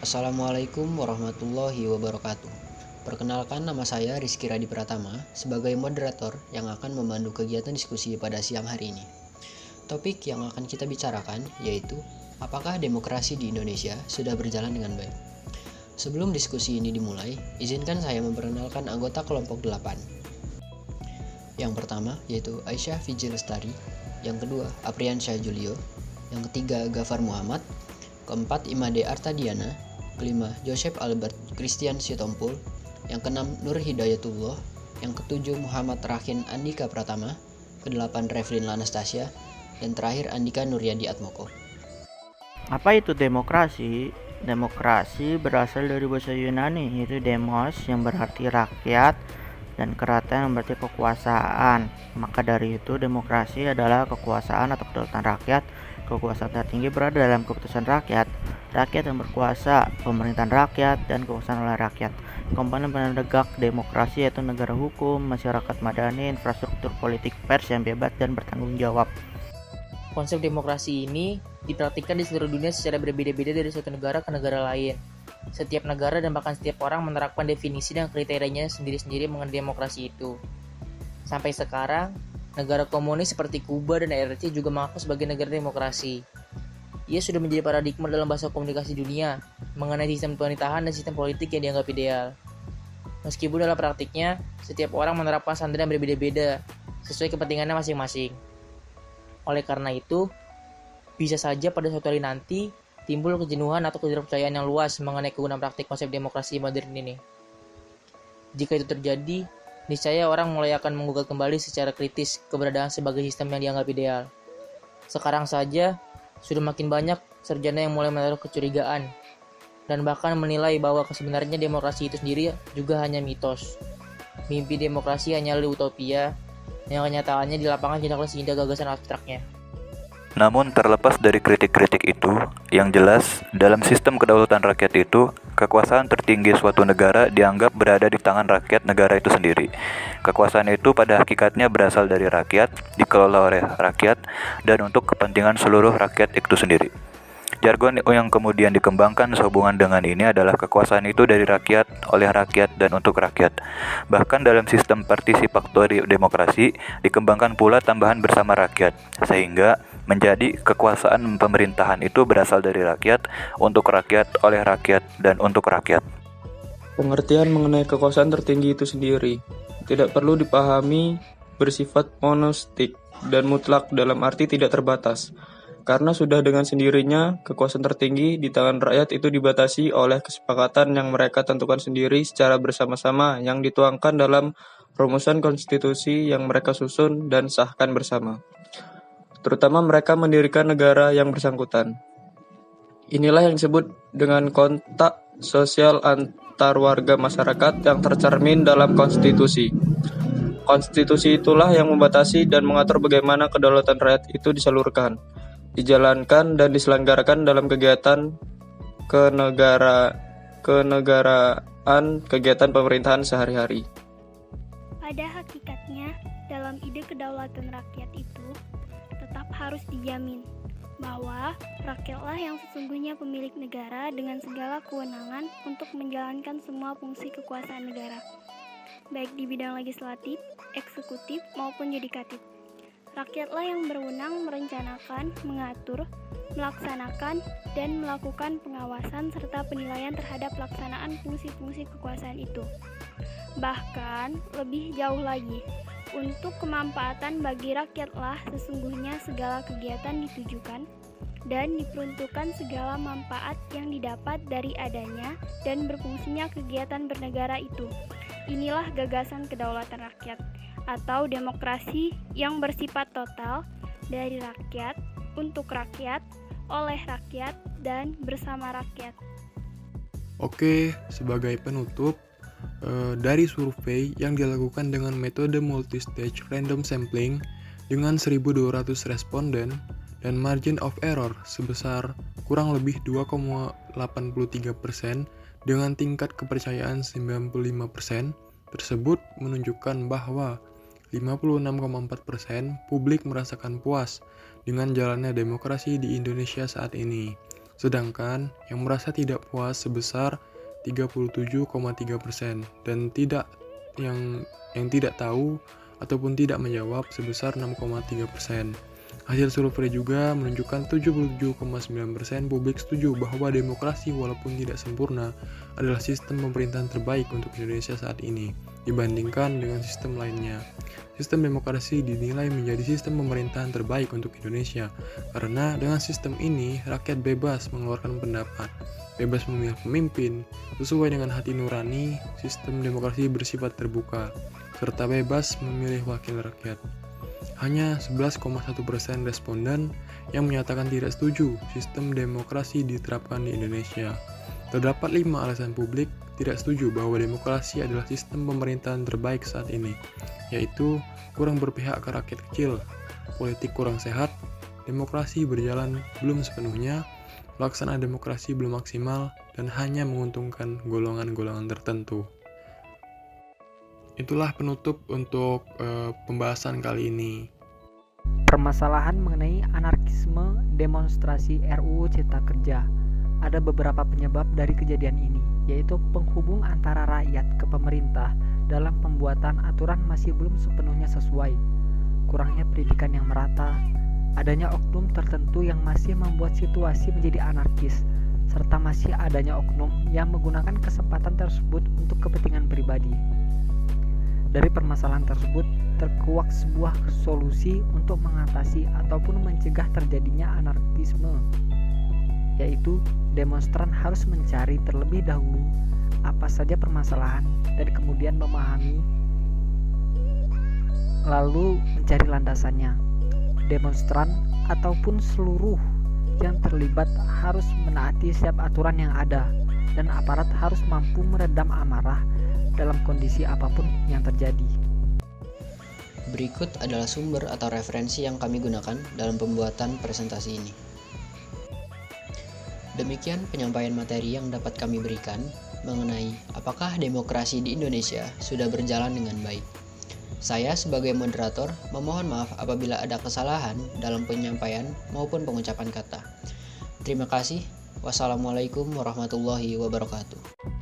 Assalamualaikum warahmatullahi wabarakatuh. Perkenalkan, nama saya Rizky Radi Pratama sebagai moderator yang akan memandu kegiatan diskusi pada siang hari ini. Topik yang akan kita bicarakan yaitu apakah demokrasi di Indonesia sudah berjalan dengan baik. Sebelum diskusi ini dimulai, izinkan saya memperkenalkan anggota kelompok 8. Yang pertama yaitu Aisyah Fiji Lestari, yang kedua Apriansyah Julio, yang ketiga Gafar Muhammad, keempat Imade Artadiana, kelima Joseph Albert Christian Sitompul, yang keenam Nur Hidayatullah, yang ketujuh Muhammad Rakin Andika Pratama, kedelapan Revlin Anastasia, dan terakhir Andika Nuryadi Atmoko. Apa itu demokrasi? Demokrasi berasal dari bahasa Yunani, yaitu demos yang berarti rakyat dan krates yang berarti kekuasaan. Maka dari itu demokrasi adalah kekuasaan atau kedaulatan rakyat. Kekuasaan tertinggi berada dalam keputusan rakyat, rakyat yang berkuasa, pemerintahan rakyat, dan kekuasaan oleh rakyat. Komponen penegak demokrasi yaitu negara hukum, masyarakat madani, infrastruktur politik, pers yang bebas dan bertanggung jawab. Konsep demokrasi ini dipraktikkan di seluruh dunia secara berbeda-beda dari suatu negara ke negara lain. Setiap negara dan bahkan setiap orang menerapkan definisi dan kriterianya sendiri-sendiri mengenai demokrasi itu. Sampai sekarang, negara komunis seperti Kuba dan RRC juga mengaku sebagai negara demokrasi. Ia sudah menjadi paradigma dalam bahasa komunikasi dunia mengenai sistem pemerintahan dan sistem politik yang dianggap ideal. Meskipun dalam praktiknya, setiap orang menerapkan standar yang berbeda-beda sesuai kepentingannya masing-masing. Oleh karena itu, bisa saja pada suatu hari nanti timbul kejenuhan atau ketidakpercayaan yang luas mengenai kegunaan praktik konsep demokrasi modern ini. Jika itu terjadi, niscaya orang mulai akan menggugat kembali secara kritis keberadaan sebagai sistem yang dianggap ideal. Sekarang saja, sudah makin banyak sarjana yang mulai menaruh kecurigaan dan bahkan menilai bahwa sebenarnya demokrasi itu sendiri juga hanya mitos. Mimpi demokrasi hanyalah utopia yang kenyataannya di lapangan tidaklah seindah gagasan abstraknya. Namun terlepas dari kritik-kritik itu, yang jelas dalam sistem kedaulatan rakyat itu, kekuasaan tertinggi suatu negara dianggap berada di tangan rakyat negara itu sendiri. Kekuasaan itu pada hakikatnya berasal dari rakyat, dikelola oleh rakyat, dan untuk kepentingan seluruh rakyat itu sendiri. Jargon yang kemudian dikembangkan sehubungan dengan ini adalah kekuasaan itu dari rakyat, oleh rakyat, dan untuk rakyat. Bahkan dalam sistem partisipatori demokrasi, dikembangkan pula tambahan bersama rakyat, sehingga menjadi kekuasaan pemerintahan itu berasal dari rakyat, untuk rakyat, oleh rakyat, dan untuk rakyat. Pengertian mengenai kekuasaan tertinggi itu sendiri tidak perlu dipahami bersifat monistik dan mutlak dalam arti tidak terbatas. Karena sudah dengan sendirinya, kekuasaan tertinggi di tangan rakyat itu dibatasi oleh kesepakatan yang mereka tentukan sendiri secara bersama-sama yang dituangkan dalam rumusan konstitusi yang mereka susun dan sahkan bersama. Terutama mereka mendirikan negara yang bersangkutan. Inilah yang disebut dengan kontak sosial antar warga masyarakat yang tercermin dalam konstitusi. Konstitusi itulah yang membatasi dan mengatur bagaimana kedaulatan rakyat itu disalurkan, dijalankan dan diselenggarakan dalam kegiatan kenegaraan, kegiatan pemerintahan sehari-hari. Pada hakikatnya, dalam ide kedaulatan rakyat itu tetap harus dijamin bahwa rakyatlah yang sesungguhnya pemilik negara dengan segala kewenangan untuk menjalankan semua fungsi kekuasaan negara, baik di bidang legislatif, eksekutif, maupun yudikatif. Rakyatlah yang berwenang merencanakan, mengatur, melaksanakan, dan melakukan pengawasan serta penilaian terhadap pelaksanaan fungsi-fungsi kekuasaan itu. Bahkan, lebih jauh lagi, untuk kemanfaatan bagi rakyatlah sesungguhnya segala kegiatan ditujukan dan diperuntukkan segala manfaat yang didapat dari adanya dan berfungsinya kegiatan bernegara itu. Inilah gagasan kedaulatan rakyat atau demokrasi yang bersifat total dari rakyat, untuk rakyat, oleh rakyat, dan bersama rakyat. Oke, sebagai penutup, dari survei yang dilakukan dengan metode multistage random sampling dengan 1.200 responden dan margin of error sebesar kurang lebih 2,83% dengan tingkat kepercayaan 95%, tersebut menunjukkan bahwa 56,4% publik merasakan puas dengan jalannya demokrasi di Indonesia saat ini. sedangkan yang merasa tidak puas sebesar 37,3% dan yang tidak tahu ataupun tidak menjawab sebesar 6,3%. Hasil survei juga menunjukkan 77,9% publik setuju bahwa demokrasi walaupun tidak sempurna adalah sistem pemerintahan terbaik untuk Indonesia saat ini dibandingkan dengan sistem lainnya. Sistem demokrasi dinilai menjadi sistem pemerintahan terbaik untuk Indonesia karena dengan sistem ini rakyat bebas mengeluarkan pendapat, bebas memilih pemimpin sesuai dengan hati nurani. Sistem demokrasi bersifat terbuka serta bebas memilih wakil rakyat. Hanya 11,1% responden yang menyatakan tidak setuju sistem demokrasi diterapkan di Indonesia. Terdapat 5 alasan publik tidak setuju bahwa demokrasi adalah sistem pemerintahan terbaik saat ini, yaitu kurang berpihak ke rakyat kecil, politik kurang sehat, demokrasi berjalan belum sepenuhnya, pelaksanaan demokrasi belum maksimal, dan hanya menguntungkan golongan-golongan tertentu. Itulah penutup untuk pembahasan kali ini. Permasalahan mengenai anarkisme demonstrasi RUU Cipta Kerja. Ada beberapa penyebab dari kejadian ini, yaitu penghubung antara rakyat ke pemerintah dalam pembuatan aturan masih belum sepenuhnya sesuai, kurangnya pendidikan yang merata, adanya oknum tertentu yang masih membuat situasi menjadi anarkis, serta masih adanya oknum yang menggunakan kesempatan tersebut untuk kepentingan pribadi. Dari permasalahan tersebut terkuak sebuah solusi untuk mengatasi ataupun mencegah terjadinya anarkisme, yaitu demonstran harus mencari terlebih dahulu apa saja permasalahan dan kemudian memahami lalu mencari landasannya. Demonstran ataupun seluruh yang terlibat harus menaati setiap aturan yang ada dan aparat harus mampu meredam amarah dalam kondisi apapun yang terjadi. Berikut adalah sumber atau referensi yang kami gunakan dalam pembuatan presentasi ini. Demikian penyampaian materi yang dapat kami berikan mengenai apakah demokrasi di Indonesia sudah berjalan dengan baik. Saya sebagai moderator memohon maaf apabila ada kesalahan dalam penyampaian maupun pengucapan kata. Terima kasih. Wassalamualaikum warahmatullahi wabarakatuh.